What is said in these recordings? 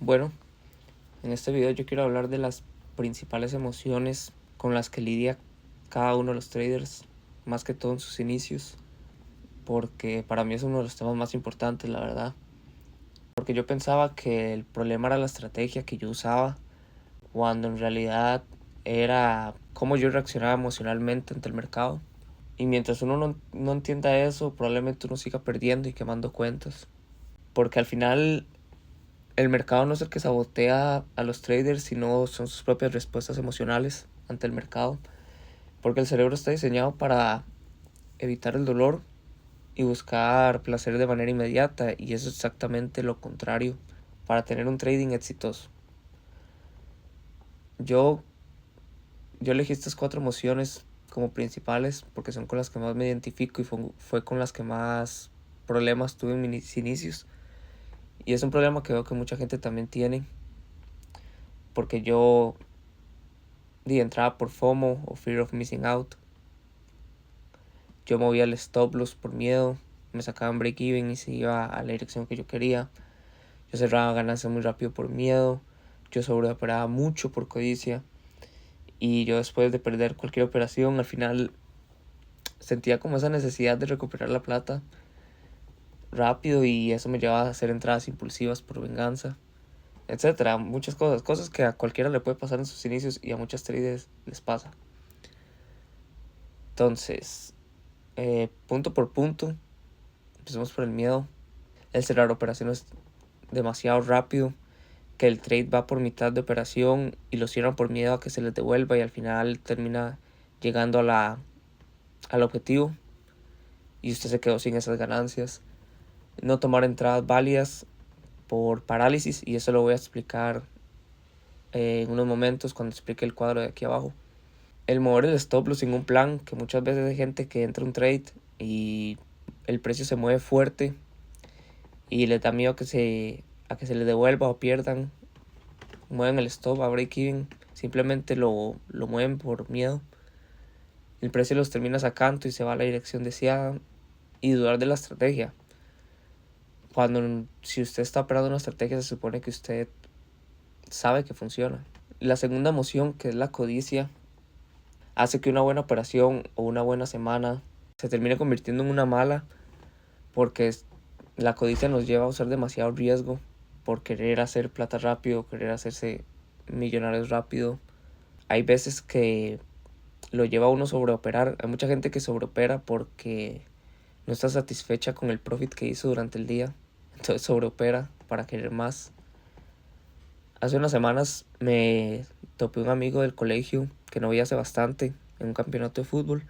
Bueno, en este video yo quiero hablar de las principales emociones con las que lidia cada uno de los traders, más que todo en sus inicios, porque para mí es uno de los temas más importantes, la verdad. Porque yo pensaba que el problema era la estrategia que yo usaba, cuando en realidad era cómo yo reaccionaba emocionalmente ante el mercado. Y mientras uno no entienda eso, probablemente uno siga perdiendo y quemando cuentas. Porque al final el mercado no es el que sabotea a los traders, sino son sus propias respuestas emocionales ante el mercado. Porque el cerebro está diseñado para evitar el dolor y buscar placer de manera inmediata, y eso es exactamente lo contrario para tener un trading exitoso. Yo, yo elegí estas 4 emociones como principales porque son con las que más me identifico y fue con las que más problemas tuve en mis inicios. Y es un problema que veo que mucha gente también tiene, porque yo entraba por FOMO o Fear of Missing Out. Yo movía el stop loss por miedo, me sacaban break even y se iba a la dirección que yo quería. Yo cerraba ganancias muy rápido por miedo, yo sobreoperaba mucho por codicia, y yo, después de perder cualquier operación, al final sentía como esa necesidad de recuperar la plata rápido, y eso me llevaba a hacer entradas impulsivas por venganza, etcétera. Muchas cosas que a cualquiera le puede pasar en sus inicios y a muchas traders les pasa. Entonces, punto por punto, empecemos por el miedo. El cerrar operaciones demasiado rápido, que el trade va por mitad de operación y lo cierran por miedo a que se les devuelva, y al final termina llegando al objetivo y usted se quedó sin esas ganancias. No tomar entradas válidas por parálisis, y eso lo voy a explicar en unos momentos cuando explique el cuadro de aquí abajo. El mover el stop loss sin un plan, que muchas veces hay gente que entra un trade y el precio se mueve fuerte y les da miedo a que se les devuelva o pierdan. Mueven el stop a break even, simplemente lo mueven por miedo. El precio los termina sacando y se va a la dirección deseada, y dudar de la estrategia. Cuando, si usted está operando una estrategia, se supone que usted sabe que funciona. La segunda emoción, que es la codicia, hace que una buena operación o una buena semana se termine convirtiendo en una mala, porque la codicia nos lleva a usar demasiado riesgo por querer hacer plata rápido, querer hacerse millonarios rápido. Hay veces que lo lleva a uno a sobreoperar. Hay mucha gente que sobreopera porque no está satisfecha con el profit que hizo durante el día, entonces sobreopera para querer más. Hace unas semanas me topé un amigo del colegio que no veía hace bastante en un campeonato de fútbol,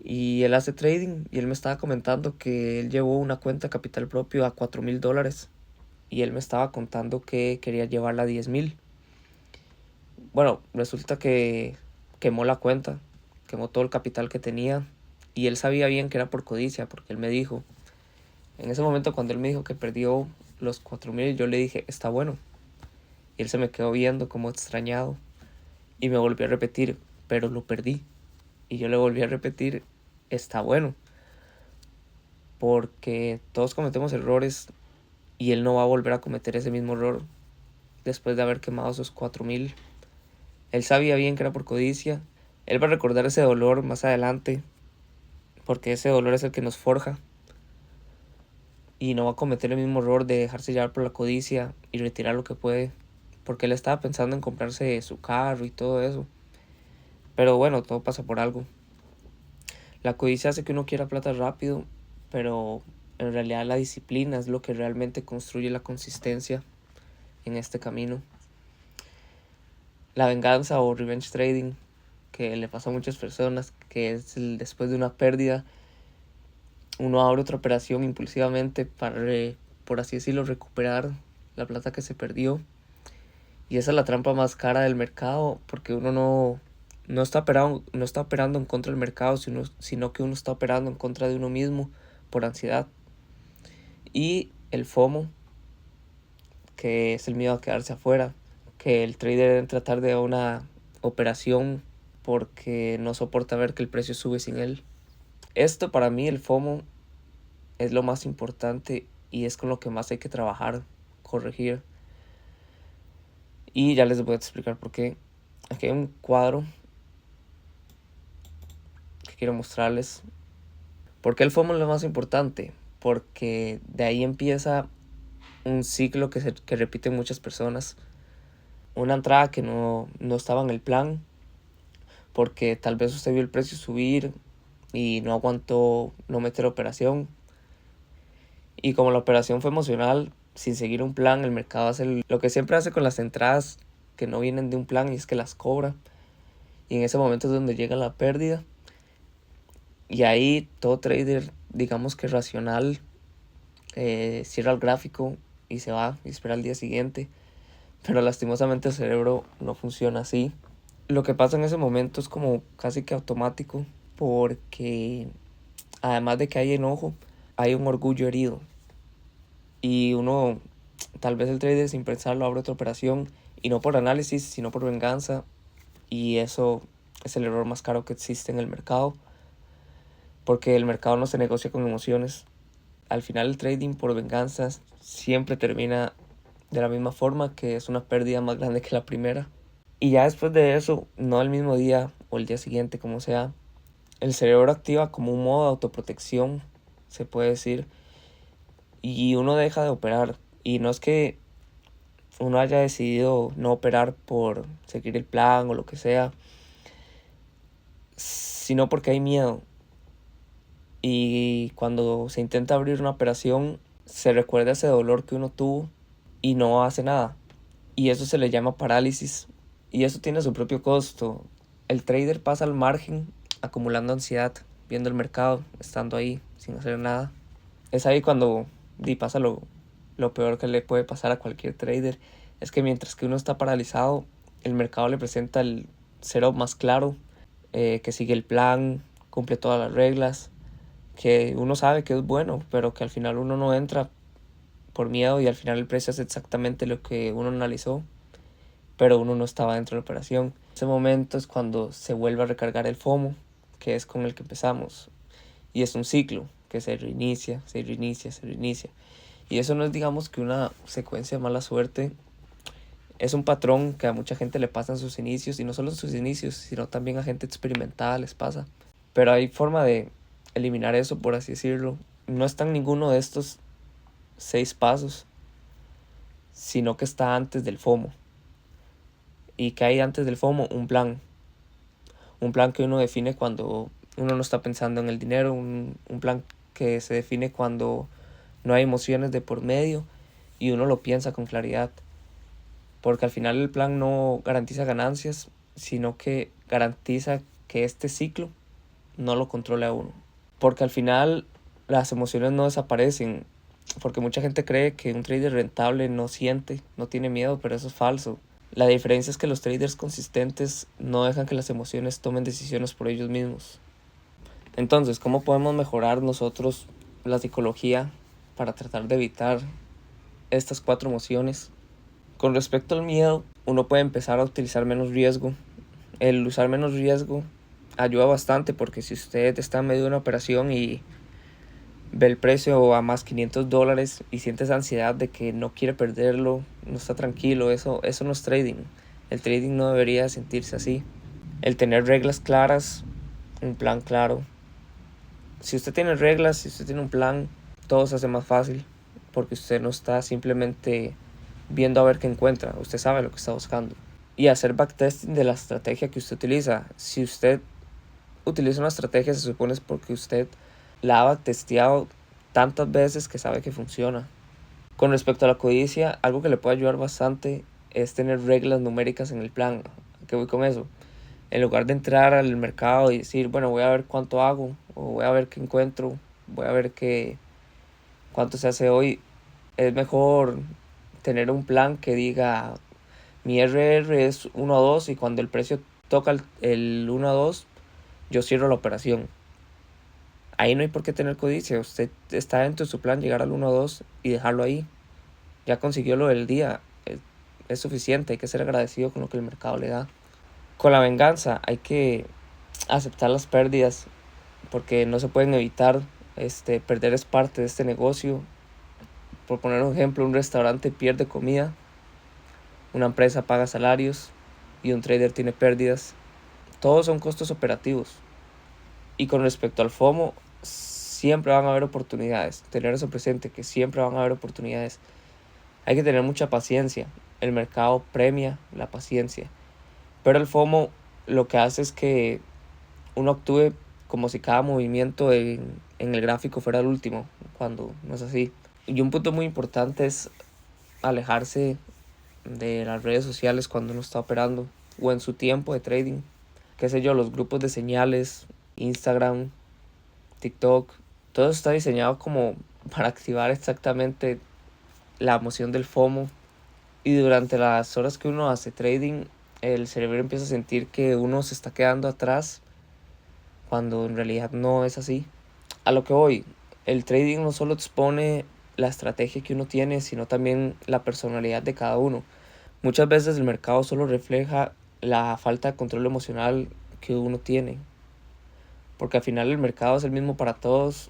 y él hace trading, y él me estaba comentando que él llevó una cuenta capital propio a $4,000, y él me estaba contando que quería llevarla a 10,000. Bueno, resulta que quemó la cuenta, quemó todo el capital que tenía, y él sabía bien que era por codicia, porque él me dijo, en ese momento cuando él me dijo que perdió los 4,000, yo le dije, está bueno. Y él se me quedó viendo como extrañado y me volvió a repetir, pero lo perdí. Y yo le volví a repetir, está bueno. Porque todos cometemos errores, y él no va a volver a cometer ese mismo error después de haber quemado esos 4,000. Él sabía bien que era por codicia. Él va a recordar ese dolor más adelante, porque ese dolor es el que nos forja. Y no va a cometer el mismo error de dejarse llevar por la codicia y retirar lo que puede, porque él estaba pensando en comprarse su carro y todo eso. Pero bueno, todo pasa por algo. La codicia hace que uno quiera plata rápido, pero en realidad la disciplina es lo que realmente construye la consistencia en este camino. La venganza o revenge trading, que le pasa a muchas personas, que es después de una pérdida, uno abre otra operación impulsivamente para, por así decirlo, recuperar la plata que se perdió. Y esa es la trampa más cara del mercado, porque uno no está operando en contra del mercado, sino que uno está operando en contra de uno mismo por ansiedad. Y el FOMO, que es el miedo a quedarse afuera, que el trader debe tratar de una operación porque no soporta ver que el precio sube sin él. Esto, para mí, el FOMO, es lo más importante y es con lo que más hay que trabajar, corregir. Y ya les voy a explicar por qué. Aquí hay un cuadro que quiero mostrarles. ¿Por qué el FOMO es lo más importante? Porque de ahí empieza un ciclo que repiten muchas personas. Una entrada que no estaba en el plan, porque tal vez usted vio el precio subir y no aguantó no meter operación. Y como la operación fue emocional, sin seguir un plan, el mercado hace lo que siempre hace con las entradas que no vienen de un plan, y es que las cobra. Y en ese momento es donde llega la pérdida. Y ahí todo trader, digamos que racional, cierra el gráfico y se va y espera al día siguiente. Pero lastimosamente el cerebro no funciona así. Lo que pasa en ese momento es como casi que automático, porque además de que hay enojo, hay un orgullo herido. Y uno, tal vez el trader sin pensarlo abre otra operación, y no por análisis, sino por venganza. Y eso es el error más caro que existe en el mercado, porque el mercado no se negocia con emociones. Al final el trading por venganzas siempre termina de la misma forma, que es una pérdida más grande que la primera. Y ya después de eso, no el mismo día o el día siguiente, como sea, el cerebro activa como un modo de autoprotección, se puede decir, y uno deja de operar. Y no es que uno haya decidido no operar por seguir el plan o lo que sea, sino porque hay miedo. Y cuando se intenta abrir una operación, se recuerda ese dolor que uno tuvo y no hace nada. Y eso se le llama parálisis. Y eso tiene su propio costo. El trader pasa al margen, acumulando ansiedad, viendo el mercado, estando ahí, sin hacer nada. Es ahí cuando pasa lo peor que le puede pasar a cualquier trader. Es que mientras que uno está paralizado, el mercado le presenta el setup más claro, que sigue el plan, cumple todas las reglas, que uno sabe que es bueno, pero que al final uno no entra por miedo, y al final el precio es exactamente lo que uno analizó, pero uno no estaba dentro de la operación. Ese momento es cuando se vuelve a recargar el FOMO, que es con el que empezamos, y es un ciclo que se reinicia, se reinicia, se reinicia. Y eso no es, digamos, que una secuencia de mala suerte, es un patrón que a mucha gente le pasa en sus inicios, y no solo en sus inicios, sino también a gente experimentada les pasa. Pero hay forma de eliminar eso, por así decirlo. No está en ninguno de estos 6 pasos, sino que está antes del FOMO. ¿Y que hay antes del FOMO? Un plan. Un plan que uno define cuando uno no está pensando en el dinero. Un plan que se define cuando no hay emociones de por medio y uno lo piensa con claridad. Porque al final el plan no garantiza ganancias, sino que garantiza que este ciclo no lo controle a uno. Porque al final las emociones no desaparecen. Porque mucha gente cree que un trader rentable no siente, no tiene miedo, pero eso es falso. La diferencia es que los traders consistentes no dejan que las emociones tomen decisiones por ellos mismos. Entonces, ¿cómo podemos mejorar nosotros la psicología para tratar de evitar estas 4 emociones? Con respecto al miedo, uno puede empezar a utilizar menos riesgo. El usar menos riesgo ayuda bastante, porque si usted está en medio de una operación y ve el precio a más $500 y siente esa ansiedad de que no quiere perderlo, no está tranquilo, eso no es trading. El trading no debería sentirse así. El tener reglas claras, un plan claro. Si usted tiene reglas, si usted tiene un plan, todo se hace más fácil, porque usted no está simplemente viendo a ver qué encuentra, usted sabe lo que está buscando. Y hacer backtesting de la estrategia que usted utiliza. Si usted utiliza una estrategia, se supone es porque usted la ha backtesteado tantas veces que sabe que funciona. Con respecto a la codicia, algo que le puede ayudar bastante es tener reglas numéricas en el plan. ¿A qué voy con eso? En lugar de entrar al mercado y decir, bueno, voy a ver cuánto hago, o voy a ver qué encuentro, voy a ver cuánto se hace hoy, es mejor tener un plan que diga, mi RR es 1 a 2, y cuando el precio toca el 1 a 2, yo cierro la operación. Ahí no hay por qué tener codicia. Usted está dentro de su plan llegar al 1 a 2 y dejarlo ahí. Ya consiguió lo del día. Es suficiente. Hay que ser agradecido con lo que el mercado le da. Con la venganza hay que aceptar las pérdidas, porque no se pueden evitar. Perder es parte de este negocio. Por poner un ejemplo, un restaurante pierde comida, una empresa paga salarios y un trader tiene pérdidas. Todos son costos operativos. Y con respecto al FOMO, siempre van a haber oportunidades. Tener eso presente, que siempre van a haber oportunidades. Hay que tener mucha paciencia. El mercado premia la paciencia. Pero el FOMO lo que hace es que uno actúe como si cada movimiento en el gráfico fuera el último, cuando no es así. Y un punto muy importante es alejarse de las redes sociales cuando uno está operando o en su tiempo de trading. Qué sé yo, los grupos de señales, Instagram, TikTok, todo está diseñado como para activar exactamente la emoción del FOMO. Y durante las horas que uno hace trading, el cerebro empieza a sentir que uno se está quedando atrás cuando en realidad no es así. A lo que voy, el trading no solo expone la estrategia que uno tiene, sino también la personalidad de cada uno. Muchas veces el mercado solo refleja la falta de control emocional que uno tiene, porque al final el mercado es el mismo para todos,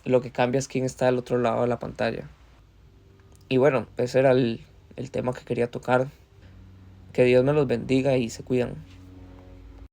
lo que cambia es quién está al otro lado de la pantalla. Y bueno, ese era el tema que quería tocar. Que Dios me los bendiga y se cuidan.